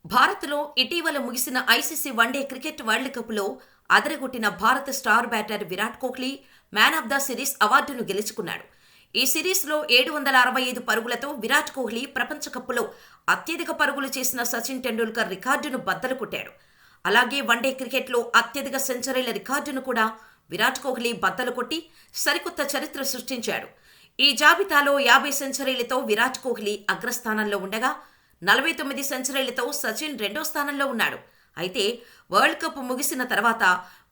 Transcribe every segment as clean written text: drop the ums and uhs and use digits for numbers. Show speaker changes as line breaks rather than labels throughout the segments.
భారత్లో ఇటీవల ముగిసిన ఐసీసీ వన్డే క్రికెట్ వరల్డ్ కప్లో అదరగొట్టిన భారత star batter Virat Kohli man of the series అవార్డును గెలుచుకున్నాడు. ఈ సిరీస్లో 765 పరుగులతో విరాట్ కోహ్లీ ప్రపంచ కప్లో అత్యధిక పరుగులు చేసిన సచిన్ టెండూల్కర్ రికార్డును బద్దలు కొట్టాడు. అలాగే వన్డే క్రికెట్లో అత్యధిక సెంచరీల రికార్డును కూడా విరాట్ కోహ్లీ బద్దలు కొట్టి సరికొత్త చరిత్ర సృష్టించాడు. ఈ జాబితాలో 50 సెంచరీలతో విరాట్ కోహ్లీ అగ్రస్థానంలో ఉండగా 49 సెంచరీలతో సచిన్ రెండో స్థానంలో ఉన్నాడు. అయితే వరల్డ్ కప్ ముగిసిన తర్వాత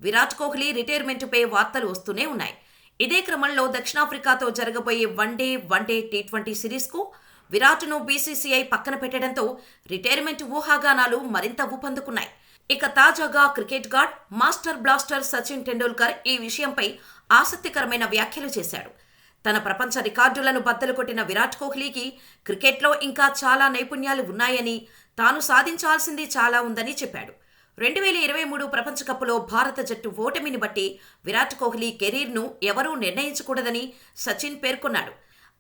విరాట్ కోహ్లీ రిటైర్మెంటుపై వార్తలు వస్తూనే ఉన్నాయి. ఇదే క్రమంలో దక్షిణాఫ్రికాతో జరగబోయే వన్డే టీ20 సిరీస్కు విరాట్ను బీసీసీఐ పక్కన పెట్టడంతో రిటైర్మెంట్ ఊహాగానాలు మరింత ఊపందుకున్నాయి. ఇక తాజాగా cricket God master blaster Sachin Tendulkar ఈ విషయంపై ఆసక్తికరమైన వ్యాఖ్యలు చేశాడు. తన ప్రపంచ రికార్డులను బద్దలు కొట్టిన విరాట్ కోహ్లీకి క్రికెట్లో ఇంకా చాలా నైపుణ్యాలు ఉన్నాయని, తాను సాధించాల్సింది చాలా ఉందని చెప్పాడు. 2023 ప్రపంచ కప్లో భారత జట్టు ఓటమిని బట్టి విరాట్ కోహ్లీ కెరీర్ను ఎవరూ నిర్ణయించకూడదని సచిన్ పేర్కొన్నాడు.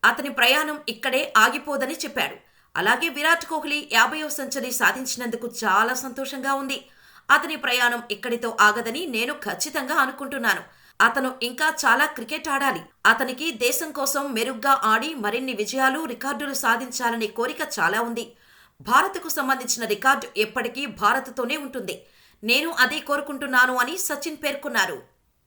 అతని ప్రయాణం ఇక్కడే ఆగిపోదని చెప్పాడు. అలాగే విరాట్ కోహ్లీ 50వ సెంచరీ సాధించినందుకు చాలా సంతోషంగా ఉంది. అతని ప్రయాణం ఇక్కడితో ఆగదని నేను ఖచ్చితంగా అనుకుంటున్నాను. అతను ఇంకా చాలా క్రికెట్ ఆడాలి. అతనికి దేశం కోసం మెరుగ్గా ఆడి మరిన్ని విజయాలు, రికార్డులు సాధించాలనే కోరిక చాలా ఉంది. భారత్కు సంబంధించిన రికార్డు ఎప్పటికీ భారత్తోనే ఉంటుంది. నేను అదే కోరుకుంటున్నాను అని సచిన్ పేర్కొన్నారు.